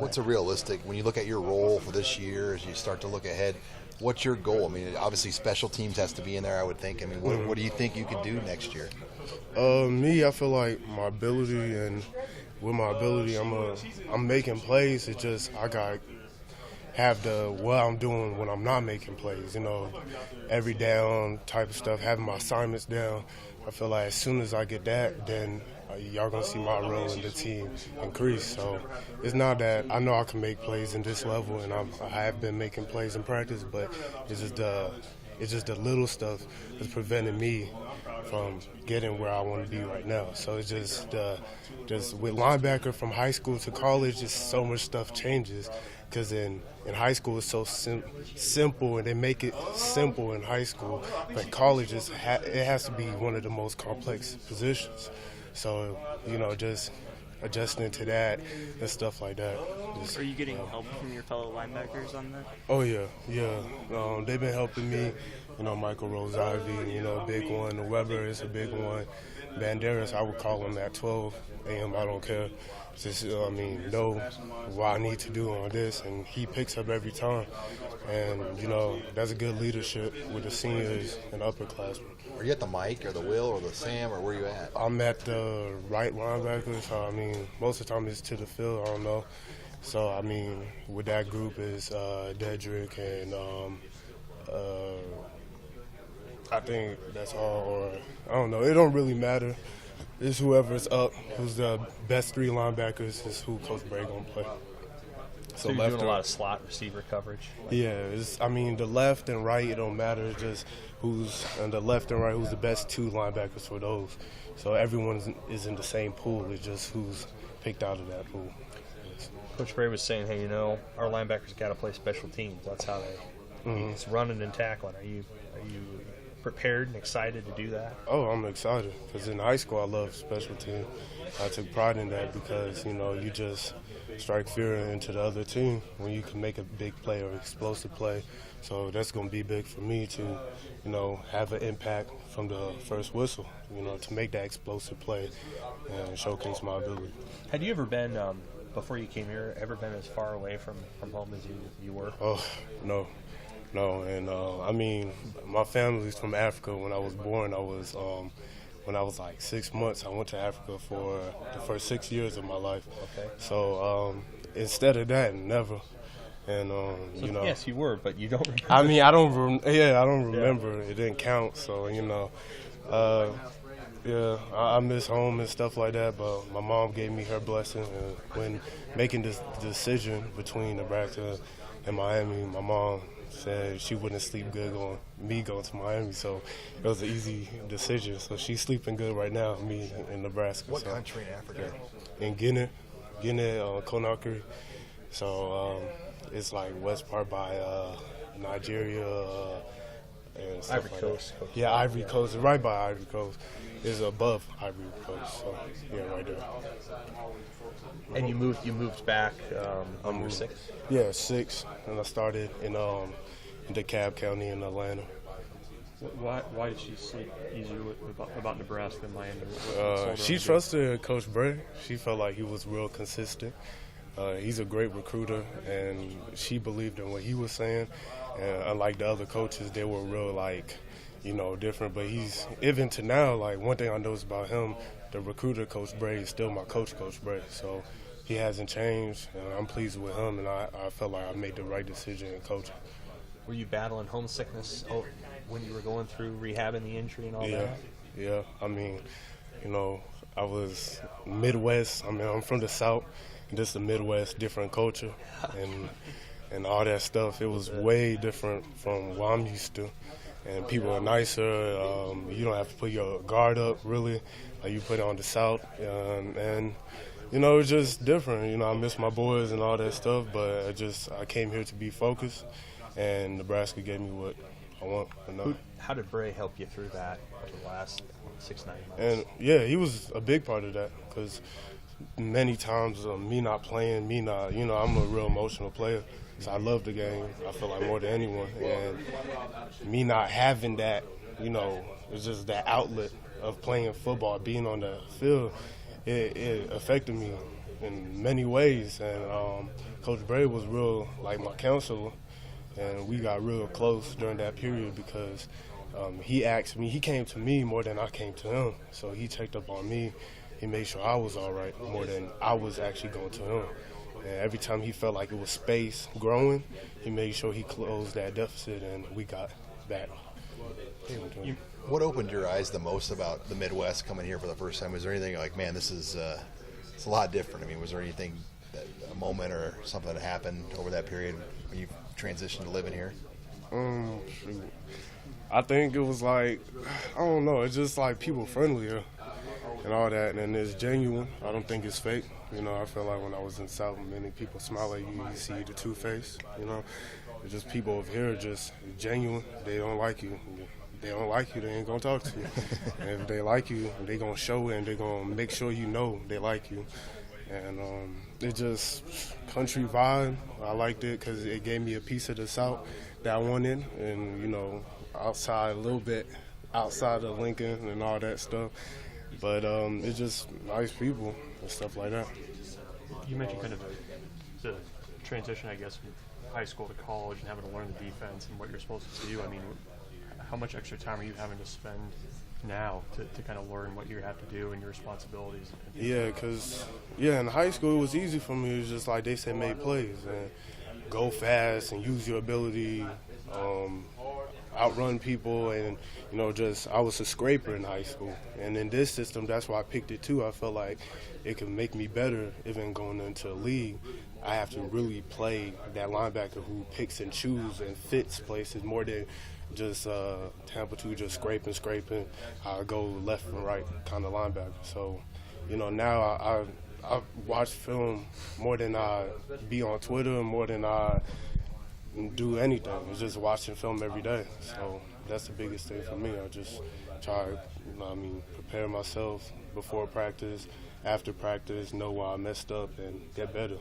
What's a realistic, when you look at your role for this year, as you start to look ahead, what's your goal? I mean, obviously special teams has to be in there, I would think. I mean, what do you think you could do next year? Me, I feel like my ability, and with my ability, I'm making plays. It's just I got have what I'm doing when I'm not making plays, every down type of stuff, having my assignments down. I feel like as soon as I get that, then y'all going to see my role in the team increase. So it's not that I know I can make plays in this level, and I have been making plays in practice, but it's just the little stuff that's preventing me from getting where I want to be right now. So it's just with linebacker from high school to college, just so much stuff changes. Because in high school it's so simple, and they make it simple in high school. But college it has to be one of the most complex positions. So just adjusting to that and stuff like that. Are you getting help from your fellow linebackers on that? Oh yeah. They've been helping me. Michael Rose-Ivy, big one. Weber is a big one. Banderas, I would call him at 12 a.m. I don't care. Just, know what I need to do on this, and he picks up every time. And, that's a good leadership with the seniors and upperclassmen. Are you at the Mike or the Will or the Sam, or where are you at? I'm at the right linebacker, so, most of the time it's to the field, I don't know. So, with that group is Dedrick and I think that's all, or I don't know. It don't really matter. It's whoever's up, who's the best three linebackers is who Coach Bray gonna play. So you're doing a lot of slot receiver coverage? Yeah, the left and right, it don't matter. It's just who's on the left and right, who's the best two linebackers for those. So everyone is in the same pool. It's just who's picked out of that pool. Coach Bray was saying, hey, our linebackers got to play special teams. That's how it's running and tackling. Are you prepared and excited to do that? Oh, I'm excited because in high school I loved special team. I took pride in that because, you just strike fear into the other team when you can make a big play or explosive play. So that's going to be big for me to, have an impact from the first whistle, to make that explosive play and showcase my ability. Had you ever been, before you came here, as far away from home as you were? Oh, no. No, and my family's from Africa. When I was born, when I was like 6 months, I went to Africa for the first 6 years of my life. Okay. So instead of that, never. And yes, you were, but you don't remember. I don't remember. It didn't count. So I miss home and stuff like that. But my mom gave me her blessing, and when making this decision between Nebraska and Miami, my mom said she wouldn't sleep good on me going to Miami, so it was an easy decision. So she's sleeping good right now, me in Nebraska. What country in Africa? In Guinea, Conakry. So it's like west part by Nigeria and stuff Ivory like Coast. That. Yeah, Ivory Coast, right by Ivory Coast. It's above Ivory Coast, so yeah, right there. And you moved back when you were 6? Yeah, 6, and I started in DeKalb County in Atlanta. Why did she sleep easier about Nebraska and Miami? She trusted Coach Bray. She felt like he was real consistent. He's a great recruiter, and she believed in what he was saying. And unlike the other coaches, they were real different. But he's, even to now, one thing I noticed about him, the recruiter, Coach Bray, is still my coach, Coach Bray. So he hasn't changed, and I'm pleased with him, and I felt like I made the right decision in coaching. Were you battling homesickness when you were going through rehabbing the injury and all that? Yeah. I was Midwest. I'm from the South, and just the Midwest, different culture, and all that stuff. It was way different from what I'm used to. And people are nicer. You don't have to put your guard up, really, like you put it on the South. And it's just different. I miss my boys and all that stuff, but I came here to be focused, and Nebraska gave me what I want. How did Bray help you through that over the last 6-9 months? And, yeah, he was a big part of that because many times me not playing, I'm a real emotional player. So I love the game, I feel like, more than anyone. And me not having that, it's just that outlet of playing football, being on the field, it affected me in many ways. And Coach Barry was real like my counselor, and we got real close during that period because he asked me. He came to me more than I came to him. So he checked up on me. He made sure I was all right more than I was actually going to him. And every time he felt like it was space growing, he made sure he closed that deficit, and we got back. What opened your eyes the most about the Midwest coming here for the first time? Was there anything like, man, this is it's a lot different? I mean, was there anything, a moment or something that happened over that period when you transitioned to living here? Shoot. I think it was like, I don't know, it's just like people friendlier and all that, and it's genuine. I don't think it's fake. You know, I feel like when I was in South, many people smile at you, you see the two-face, you know. It's just people over here are just genuine. They don't like you. They don't like you, they ain't gonna talk to you. And if they like you, they gonna show it, and they gonna make sure you know they like you. And it just, country vibe, I liked it because it gave me a piece of the South that I wanted, and, you know, outside a little bit, outside of Lincoln and all that stuff. But it's just nice people and stuff like that. You mentioned kind of the transition, I guess, from high school to college and having to learn the defense and what you're supposed to do. I mean, how much extra time are you having to spend now to kind of learn what you have to do and your responsibilities? Yeah, because, in high school it was easy for me. It was just like they said, make plays and go fast and use your ability, outrun people, and, you know, just I was a scraper in high school. And in this system, that's why I picked it too. I felt like it could make me better even going into a league. I have to really play that linebacker who picks and chooses and fits places more than just Tampa 2 just scraping. I go left and right kind of linebacker. So, you know, now I watch film more than I be on Twitter, more than I do anything. It's just watching film every day. So that's the biggest thing for me. I just try, prepare myself before practice, after practice, know where I messed up, and get better.